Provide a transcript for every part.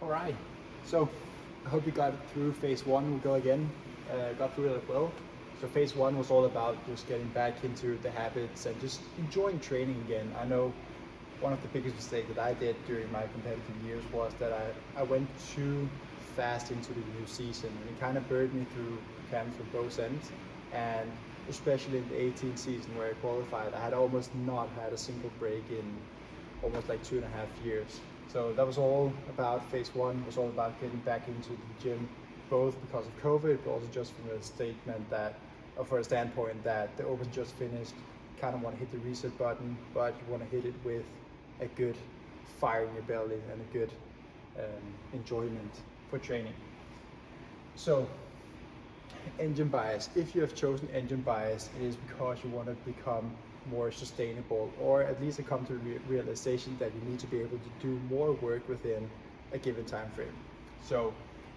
All right, so I hope you got through phase one. We'll go again. Got through it well. So phase one was all about just getting back into the habits and just enjoying training again. I know one of the biggest mistakes that I did during my competitive years was that I went too fast into the new season, and it kind of burned me through camps from both ends. And especially in the 18th season where I qualified, I had almost not had a single break in almost like 2.5 years. So that was all about phase one. It was all about getting back into the gym, both because of COVID, but also just from a statement that, or for a standpoint that the Open just finished. Kind of want to hit the reset button, but you want to hit it with a good fire in your belly and a good enjoyment for training. So, engine bias. If you have chosen engine bias, it is because you want to become more sustainable, or at least come to the realization that you need to be able to do more work within a given time frame. So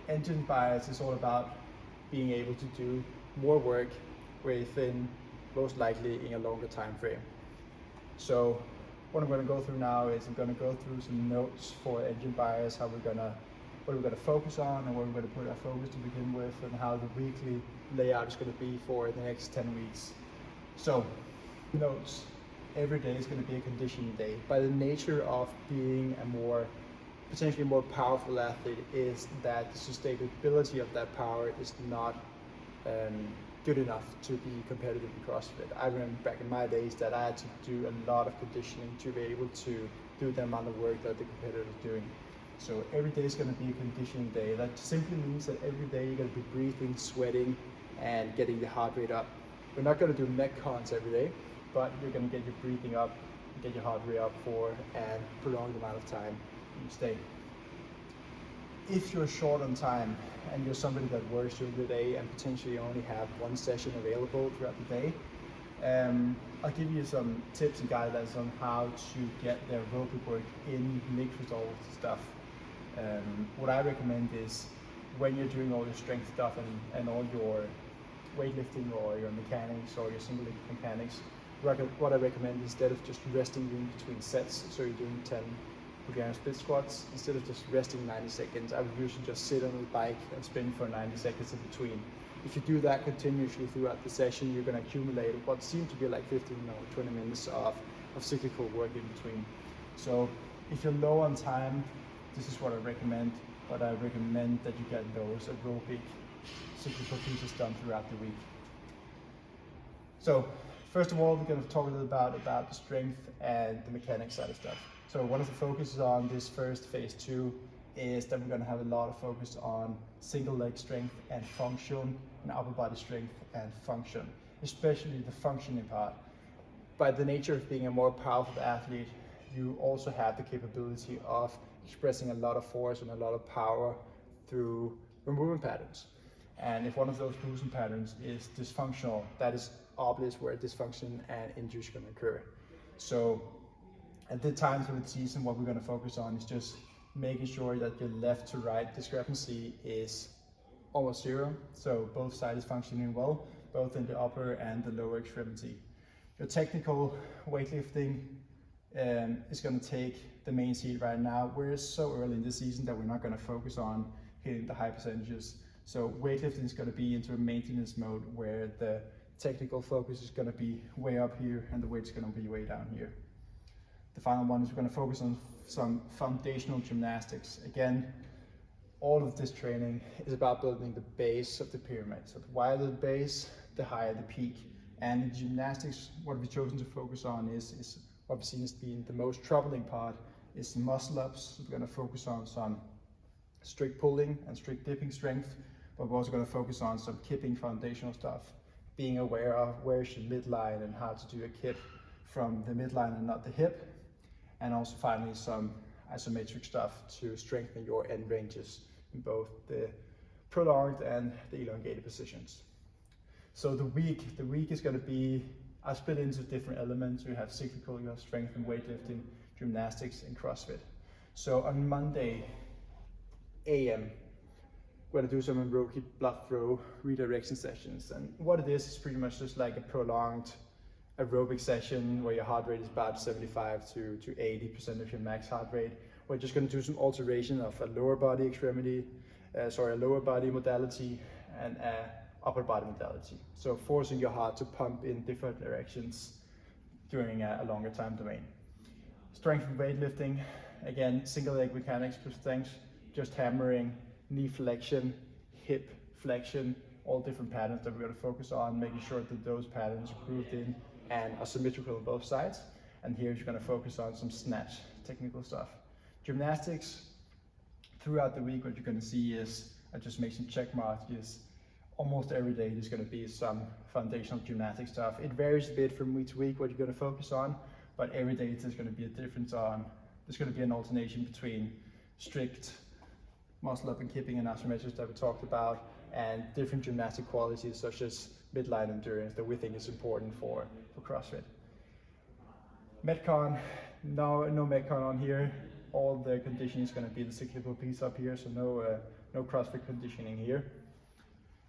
engine bias is all about being able to do more work within, most likely, in a longer time frame. So what I'm going to go through now is I'm going to go through some notes for engine bias, what we're going to focus on and where we're going to put our focus to begin with, and how the weekly layout is going to be for the next 10 weeks. So notes, every day is going to be a conditioning day. By the nature of being a potentially more powerful athlete, is that the sustainability of that power is not good enough to be competitive in CrossFit. I remember back in my days that I had to do a lot of conditioning to be able to do the amount of work that the competitor is doing. So every day is going to be a conditioning day. That simply means that every day you're going to be breathing, sweating, and getting the heart rate up. We're not going to do metcons every day, but you're going to get your breathing up, get your heart rate up for a prolonged amount of time each day. If you're short on time and you're somebody that works during the day and potentially only have one session available throughout the day, I'll give you some tips and guidelines on how to get the aerobic work in mixed with all of the stuff. What I recommend is, when you're doing all your strength stuff and all your weightlifting or your mechanics or your single leg mechanics, what I recommend, instead of just resting in between sets, so you're doing 10 Bulgarian split squats, instead of just resting 90 seconds, I would usually just sit on the bike and spin for 90 seconds in between. If you do that continuously throughout the session, you're going to accumulate what seems to be like 15 or 20 minutes of cyclical work in between. So if you're low on time, this is what I recommend, but I recommend that you get those aerobic cyclical pieces done throughout the week. So first of all, we're going to talk a little about the strength and the mechanics side of stuff. So one of the focuses on this first phase two is that we're going to have a lot of focus on single leg strength and function, and upper body strength and function, especially the functioning part. By the nature of being a more powerful athlete, you also have the capability of expressing a lot of force and a lot of power through your movement patterns. And if one of those movement patterns is dysfunctional, that is obvious where dysfunction and injury is going to occur. So at the time through the season, what we're going to focus on is just making sure that your left to right discrepancy is almost zero. So both sides functioning well, both in the upper and the lower extremity. Your technical weightlifting is going to take the main seat right now. We're so early in the season that we're not going to focus on hitting the high percentages. So weightlifting is going to be into a maintenance mode where the technical focus is going to be way up here and the weight's going to be way down here. The final one is we're going to focus on some foundational gymnastics. Again, all of this training is about building the base of the pyramid. So the wider the base, the higher the peak. And in gymnastics, what we've chosen to focus on is what we've seen as being the most troubling part, is muscle ups. We're going to focus on some strict pulling and strict dipping strength, but we're also going to focus on some kipping foundational stuff, being aware of where's your midline and how to do a kip from the midline and not the hip, and also finally some isometric stuff to strengthen your end ranges in both the prolonged and the elongated positions. So the week is going to be, I split into different elements. We have cyclical, you have strength and weightlifting, gymnastics, and CrossFit. So on Monday AM, we're going to do some aerobic blood flow redirection sessions. And what it is pretty much just like a prolonged aerobic session where your heart rate is about 75 to 80% of your max heart rate, We're just going to do some alteration of a lower body extremity, a lower body modality and a upper body modality. So forcing your heart to pump in different directions during a longer time domain. Strength and weightlifting, again, single leg mechanics for strength, just hammering, knee flexion, hip flexion, all different patterns that we're going to focus on, making sure that those patterns are grooved in and are symmetrical on both sides. And here you're going to focus on some snatch technical stuff. Gymnastics, throughout the week, what you're going to see is, I just make some check marks, is almost every day there's going to be some foundational gymnastic stuff. It varies a bit from week to week what you're going to focus on, but every day there's going to be a difference on, there's going to be an alternation between strict muscle up and kipping and isometrics that we talked about, and different gymnastic qualities such as midline endurance that we think is important for CrossFit. Metcon, no Metcon on here. All the conditioning is going to be the cyclical piece up here, so no CrossFit conditioning here.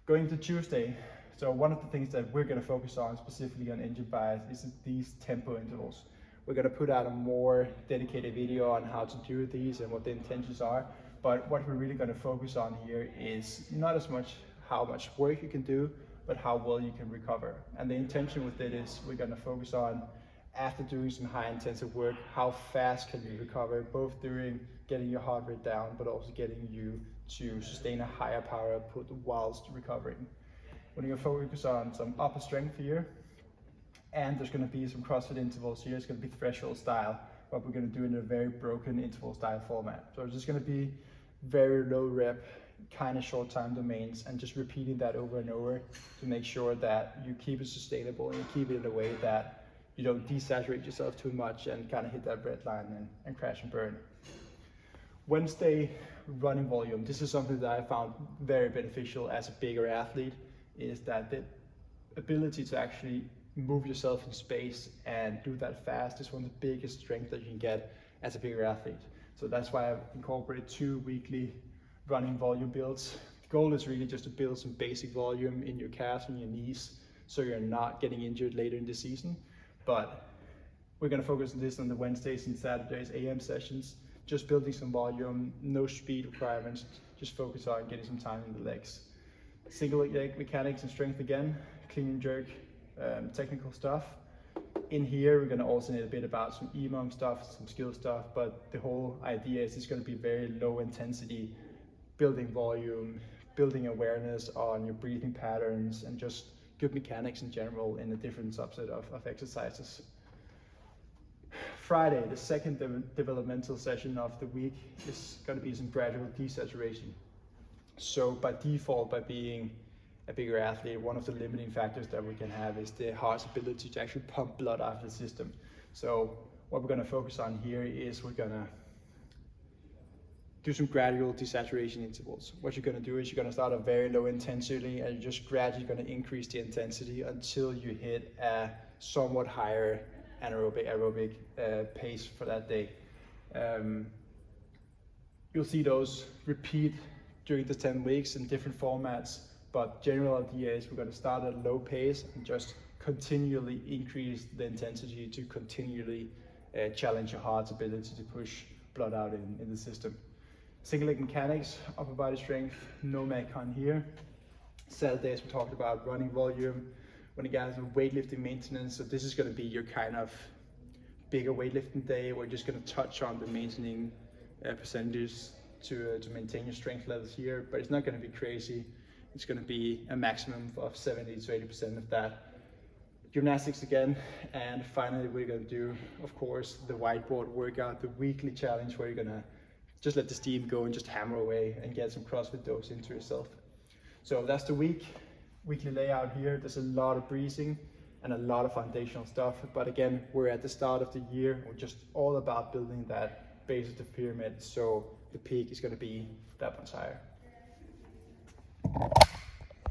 Going to Tuesday, so one of the things that we're going to focus on specifically on engine bias is these tempo intervals. We're going to put out a more dedicated video on how to do these and what the intentions are, but what we're really going to focus on here is not as much how much work you can do, but how well you can recover. And the intention with it is we're going to focus on, after doing some high intensive work, how fast can you recover, both during getting your heart rate down, but also getting you to sustain a higher power output whilst recovering. We're going to focus on some upper strength here, and there's going to be some CrossFit intervals here. It's going to be threshold style, but we're going to do it in a very broken interval style format. So it's just going to be very low rep, kind of short time domains, and just repeating that over and over to make sure that you keep it sustainable and you keep it in a way that you don't desaturate yourself too much and kind of hit that red line and crash and burn. Wednesday, running volume. This is something that I found very beneficial as a bigger athlete, is that the ability to actually move yourself in space and do that fast is one of the biggest strengths that you can get as a bigger athlete. So that's why I've incorporated 2 weekly running volume builds. The goal is really just to build some basic volume in your calves and your knees so you're not getting injured later in the season. But we're going to focus on this on the Wednesdays and Saturdays AM sessions, just building some volume, no speed requirements, just focus on getting some time in the legs. Single leg mechanics and strength again, clean and jerk, technical stuff. In here, we're going to alternate a bit about some EMOM stuff, some skill stuff, but the whole idea is it's going to be very low intensity, building volume, building awareness on your breathing patterns, and just good mechanics in general in a different subset of exercises. Friday, the second developmental session of the week, is going to be some gradual desaturation. So by default, by being a bigger athlete, one of the limiting factors that we can have is the heart's ability to actually pump blood out of the system. So what we're going to focus on here is we're going to do some gradual desaturation intervals. What you're going to do is you're going to start at very low intensity and you're just gradually going to increase the intensity until you hit a somewhat higher aerobic pace for that day. You'll see those repeat during the 10 weeks in different formats, but general idea is we're going to start at a low pace and just continually increase the intensity to continually challenge your heart's ability to push blood out in the system. Single leg mechanics, upper body strength, no Metcon here. Saturdays we talked about running volume. When it comes to weightlifting maintenance, so this is going to be your kind of bigger weightlifting day. We're just going to touch on the maintaining percentages to maintain your strength levels here, but it's not going to be crazy. It's going to be a maximum of 70 to 80% of that. Gymnastics again, and finally we're going to do, of course, the whiteboard workout, the weekly challenge where you're going to just let the steam go and just hammer away and get some CrossFit dose into yourself. So that's the weekly layout here. There's a lot of breathing and a lot of foundational stuff, but again, we're at the start of the year. We're just all about building that base of the pyramid, so the peak is going to be that much higher.